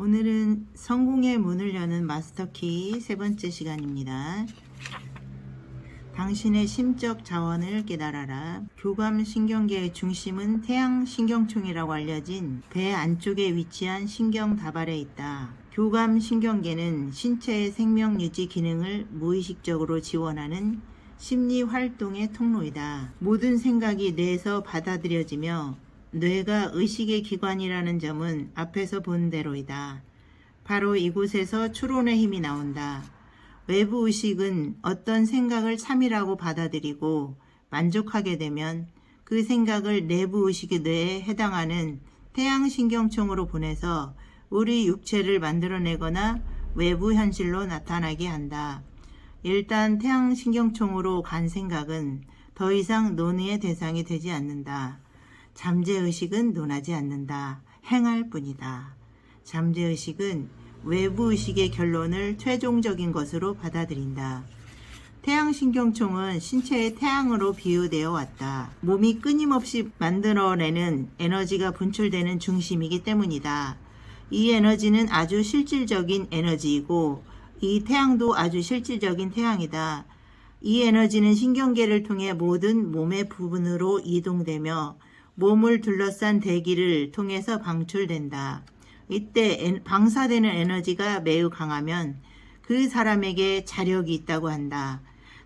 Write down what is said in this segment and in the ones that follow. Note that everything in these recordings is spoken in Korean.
오늘은 성공의 문을 여는 마스터키 세 번째 시간입니다. 당신의 심적 자원을 깨달아라. 교감신경계의 중심은 태양신경총이라고 알려진 배 안쪽에 위치한 신경다발에 있다. 교감신경계는 신체의 생명유지 기능을 무의식적으로 지원하는 심리활동의 통로이다. 모든 생각이 뇌에서 받아들여지며 뇌가 의식의 기관이라는 점은 앞에서 본 대로이다. 바로 이곳에서 추론의 힘이 나온다. 외부 의식은 어떤 생각을 참이라고 받아들이고 만족하게 되면 그 생각을 내부 의식의 뇌에 해당하는 태양신경총으로 보내서 우리 육체를 만들어내거나 외부 현실로 나타나게 한다. 일단 태양신경총으로 간 생각은 더 이상 논의의 대상이 되지 않는다. 잠재의식은 논하지 않는다. 행할 뿐이다. 잠재의식은 외부의식의 결론을 최종적인 것으로 받아들인다. 태양신경총은 신체의 태양으로 비유되어 왔다. 몸이 끊임없이 만들어내는 에너지가 분출되는 중심이기 때문이다. 이 에너지는 아주 실질적인 에너지이고 이 태양도 아주 실질적인 태양이다. 이 에너지는 신경계를 통해 모든 몸의 부분으로 이동되며 몸을 둘러싼 대기를 통해서 방출된다. 이때 방사되는 에너지가 매우 강하면 그 사람에게 자력이 있다고 한다.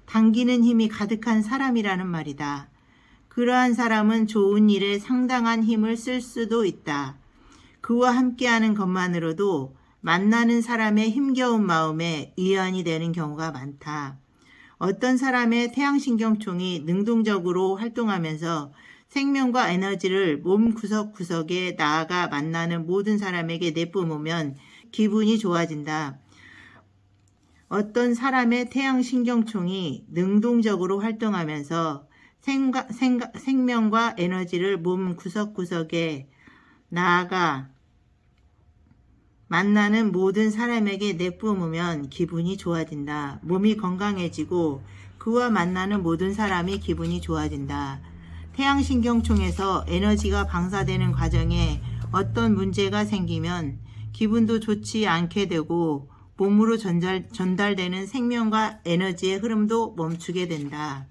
당기는 힘이 가득한 사람이라는 말이다. 그러한 사람은 좋은 일에 상당한 힘을 쓸 수도 있다. 그와 함께하는 것만으로도 만나는 사람의 힘겨운 마음에 위안이 되는 경우가 많다. 어떤 사람의 태양신경총이 능동적으로 활동하면서 생명과 에너지를 몸 구석구석에 나아가 만나는 모든 사람에게 내뿜으면 기분이 좋아진다. 어떤 사람의 태양신경총이 능동적으로 활동하면서 생명과 에너지를 몸 구석구석에 나아가 만나는 모든 사람에게 내뿜으면 기분이 좋아진다. 몸이 건강해지고 그와 만나는 모든 사람이 기분이 좋아진다. 태양신경총에서 에너지가 방사되는 과정에 어떤 문제가 생기면 기분도 좋지 않게 되고 몸으로 전달되는 생명과 에너지의 흐름도 멈추게 된다.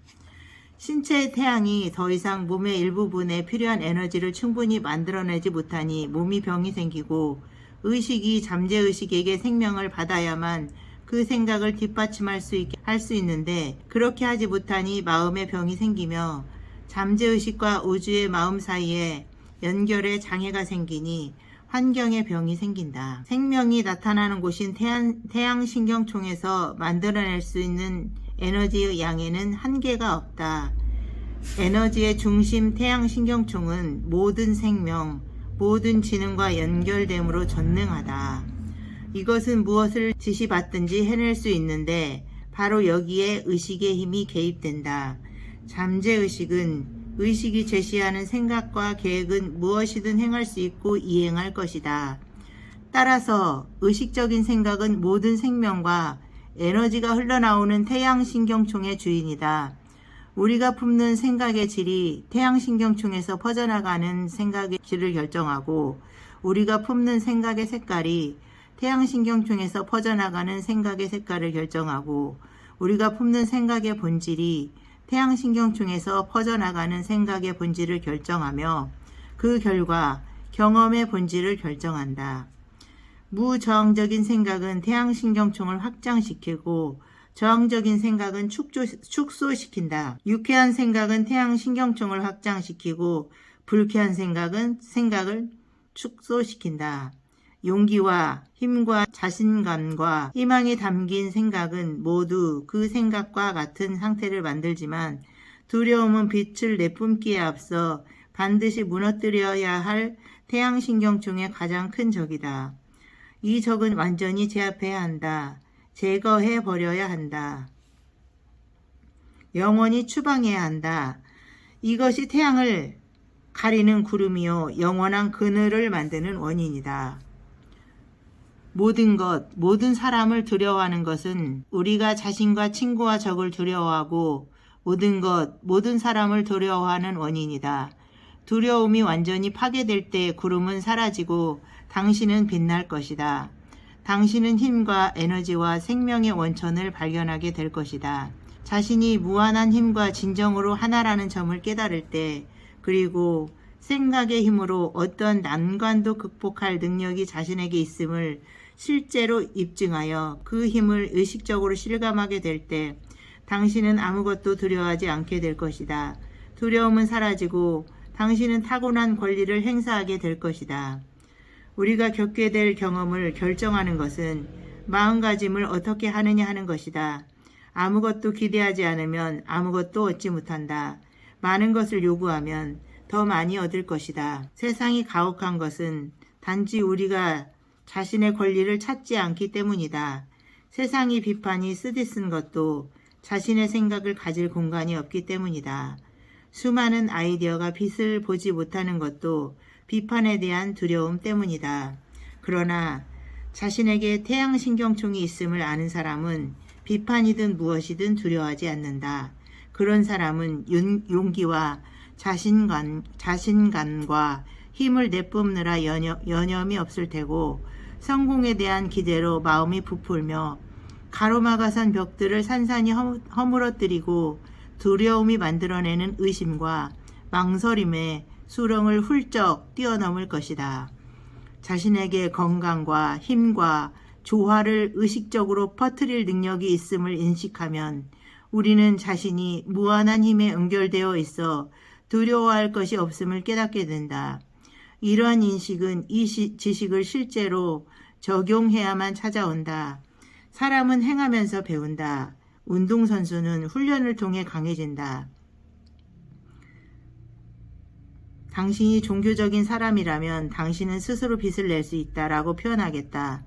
신체의 태양이 더 이상 몸의 일부분에 필요한 에너지를 충분히 만들어내지 못하니 몸이 병이 생기고 의식이 잠재의식에게 생명을 받아야만 그 생각을 뒷받침할 수 있게 할 수 있는데 그렇게 하지 못하니 마음에 병이 생기며 잠재의식과 우주의 마음 사이에 연결에 장애가 생기니 환경에 병이 생긴다. 생명이 나타나는 곳인 태양신경총에서 만들어낼 수 있는 에너지의 양에는 한계가 없다. 에너지의 중심 태양신경총은 모든 생명, 모든 지능과 연결됨으로 전능하다. 이것은 무엇을 지시받든지 해낼 수 있는데 바로 여기에 의식의 힘이 개입된다. 잠재의식은 의식이 제시하는 생각과 계획은 무엇이든 행할 수 있고 이행할 것이다. 따라서 의식적인 생각은 모든 생명과 에너지가 흘러나오는 태양신경총의 주인이다. 우리가 품는 생각의 질이 태양신경총에서 퍼져나가는 생각의 질을 결정하고 우리가 품는 생각의 색깔이 태양신경총에서 퍼져나가는 생각의 색깔을 결정하고 우리가 품는 생각의 본질이 태양신경총에서 퍼져나가는 생각의 본질을 결정하며 그 결과 경험의 본질을 결정한다. 무저항적인 생각은 태양신경총을 확장시키고 저항적인 생각은 축소시킨다. 유쾌한 생각은 태양신경총을 확장시키고 불쾌한 생각은 생각을 축소시킨다. 용기와 힘과 자신감과 희망이 담긴 생각은 모두 그 생각과 같은 상태를 만들지만 두려움은 빛을 내뿜기에 앞서 반드시 무너뜨려야 할 태양신경총의 가장 큰 적이다. 이 적은 완전히 제압해야 한다. 제거해 버려야 한다. 영원히 추방해야 한다. 이것이 태양을 가리는 구름이요 영원한 그늘을 만드는 원인이다. 모든 사람을 두려워하는 것은 우리가 자신과 친구와 적을 두려워하고 모든 사람을 두려워하는 원인이다. 두려움이 완전히 파괴될 때 구름은 사라지고 당신은 빛날 것이다. 당신은 힘과 에너지와 생명의 원천을 발견하게 될 것이다. 자신이 무한한 힘과 진정으로 하나라는 점을 깨달을 때, 그리고 생각의 힘으로 어떤 난관도 극복할 능력이 자신에게 있음을 실제로 입증하여 그 힘을 의식적으로 실감하게 될 때, 당신은 아무것도 두려워하지 않게 될 것이다. 두려움은 사라지고 당신은 타고난 권리를 행사하게 될 것이다. 우리가 겪게 될 경험을 결정하는 것은 마음가짐을 어떻게 하느냐 하는 것이다. 아무것도 기대하지 않으면 아무것도 얻지 못한다. 많은 것을 요구하면 더 많이 얻을 것이다. 세상이 가혹한 것은 단지 우리가 자신의 권리를 찾지 않기 때문이다. 세상이 비판이 쓰디쓴 것도 자신의 생각을 가질 공간이 없기 때문이다. 수많은 아이디어가 빛을 보지 못하는 것도 비판에 대한 두려움 때문이다. 그러나 자신에게 태양신경총이 있음을 아는 사람은 비판이든 무엇이든 두려워하지 않는다. 그런 사람은 용기와 자신감과 힘을 내뿜느라 여념이 없을 테고, 성공에 대한 기대로 마음이 부풀며 가로막아선 벽들을 산산이 허물어뜨리고 두려움이 만들어내는 의심과 망설임의 수렁을 훌쩍 뛰어넘을 것이다. 자신에게 건강과 힘과 조화를 의식적으로 퍼뜨릴 능력이 있음을 인식하면 우리는 자신이 무한한 힘에 연결되어 있어 두려워할 것이 없음을 깨닫게 된다. 이러한 인식은 이 지식을 실제로 적용해야만 찾아온다. 사람은 행하면서 배운다. 운동선수는 훈련을 통해 강해진다. 당신이 종교적인 사람이라면 당신은 스스로 빛을 낼 수 있다라고 표현하겠다.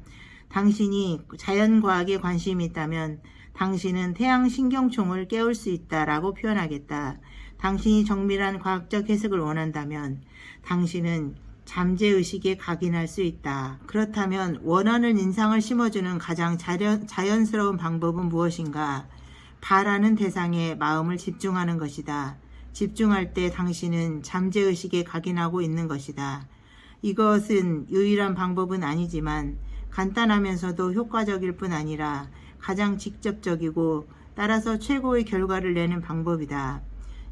당신이 자연과학에 관심이 있다면 당신은 태양신경총을 깨울 수 있다라고 표현하겠다. 당신이 정밀한 과학적 해석을 원한다면 당신은 잠재의식에 각인할 수 있다. 그렇다면 원하는 인상을 심어주는 가장 자연스러운 방법은 무엇인가? 바라는 대상에 마음을 집중하는 것이다. 집중할 때 당신은 잠재의식에 각인하고 있는 것이다. 이것은 유일한 방법은 아니지만 간단하면서도 효과적일 뿐 아니라 가장 직접적이고 따라서 최고의 결과를 내는 방법이다.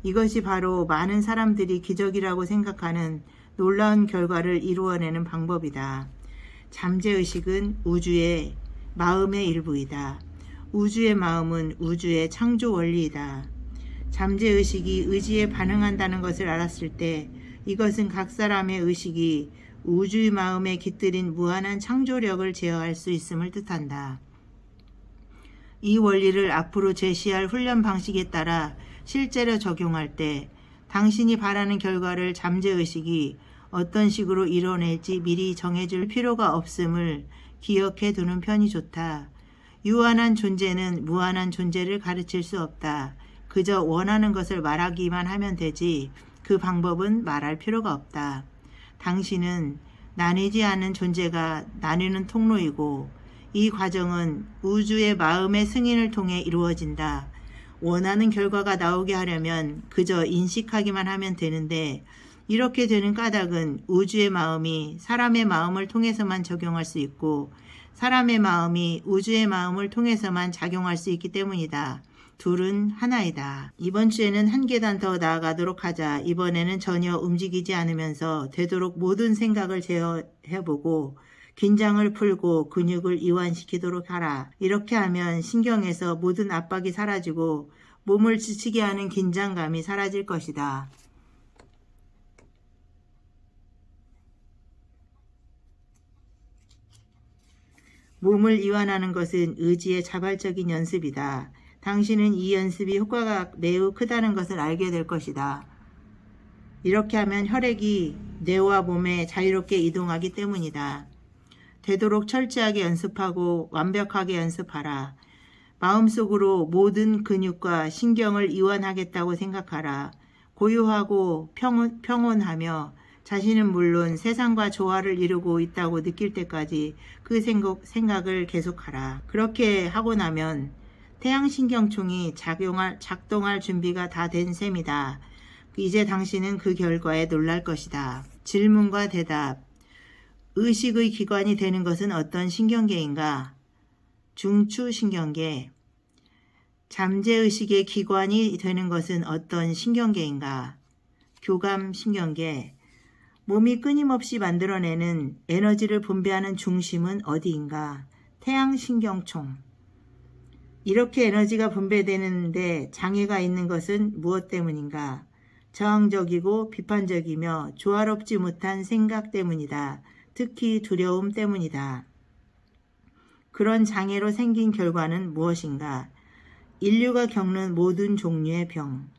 이것이 바로 많은 사람들이 기적이라고 생각하는 놀라운 결과를 이루어내는 방법이다. 잠재의식은 우주의 마음의 일부이다. 우주의 마음은 우주의 창조 원리이다. 잠재의식이 의지에 반응한다는 것을 알았을 때 이것은 각 사람의 의식이 우주의 마음에 깃들인 무한한 창조력을 제어할 수 있음을 뜻한다. 이 원리를 앞으로 제시할 훈련 방식에 따라 실제로 적용할 때 당신이 바라는 결과를 잠재의식이 어떤 식으로 이뤄낼지 미리 정해줄 필요가 없음을 기억해 두는 편이 좋다. 유한한 존재는 무한한 존재를 가르칠 수 없다. 그저 원하는 것을 말하기만 하면 되지 그 방법은 말할 필요가 없다. 당신은 나뉘지 않는 존재가 나뉘는 통로이고 이 과정은 우주의 마음의 승인을 통해 이루어진다. 원하는 결과가 나오게 하려면 그저 인식하기만 하면 되는데 이렇게 되는 까닭은 우주의 마음이 사람의 마음을 통해서만 적용할 수 있고 사람의 마음이 우주의 마음을 통해서만 작용할 수 있기 때문이다. 둘은 하나이다. 이번 주에는 한 계단 더 나아가도록 하자. 이번에는 전혀 움직이지 않으면서 되도록 모든 생각을 제어해보고 긴장을 풀고 근육을 이완시키도록 하라. 이렇게 하면 신경에서 모든 압박이 사라지고 몸을 지치게 하는 긴장감이 사라질 것이다. 몸을 이완하는 것은 의지의 자발적인 연습이다. 당신은 이 연습이 효과가 매우 크다는 것을 알게 될 것이다. 이렇게 하면 혈액이 뇌와 몸에 자유롭게 이동하기 때문이다. 되도록 철저하게 연습하고 완벽하게 연습하라. 마음속으로 모든 근육과 신경을 이완하겠다고 생각하라. 고요하고 평온하며 자신은 물론 세상과 조화를 이루고 있다고 느낄 때까지 그 생각을 계속하라. 그렇게 하고 나면 태양신경총이 작동할 준비가 다 된 셈이다. 이제 당신은 그 결과에 놀랄 것이다. 질문과 대답. 의식의 기관이 되는 것은 어떤 신경계인가? 중추신경계. 잠재의식의 기관이 되는 것은 어떤 신경계인가? 교감신경계. 몸이 끊임없이 만들어내는 에너지를 분배하는 중심은 어디인가? 태양신경총. 이렇게 에너지가 분배되는데 장애가 있는 것은 무엇 때문인가? 저항적이고 비판적이며 조화롭지 못한 생각 때문이다. 특히 두려움 때문이다. 그런 장애로 생긴 결과는 무엇인가? 인류가 겪는 모든 종류의 병.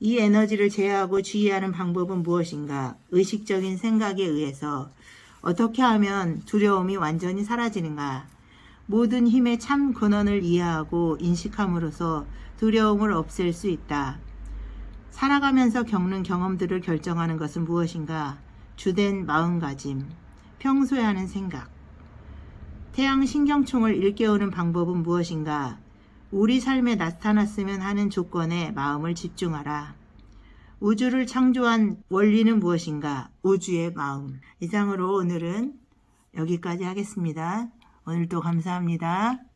이 에너지를 제어하고 지휘하는 방법은 무엇인가? 의식적인 생각에 의해서. 어떻게 하면 두려움이 완전히 사라지는가? 모든 힘의 참 근원을 이해하고 인식함으로써 두려움을 없앨 수 있다. 살아가면서 겪는 경험들을 결정하는 것은 무엇인가? 주된 마음가짐, 평소에 하는 생각. 태양신경총을 일깨우는 방법은 무엇인가? 우리 삶에 나타났으면 하는 조건에 마음을 집중하라. 우주를 창조한 원리는 무엇인가? 우주의 마음. 이상으로 오늘은 여기까지 하겠습니다. 오늘도 감사합니다.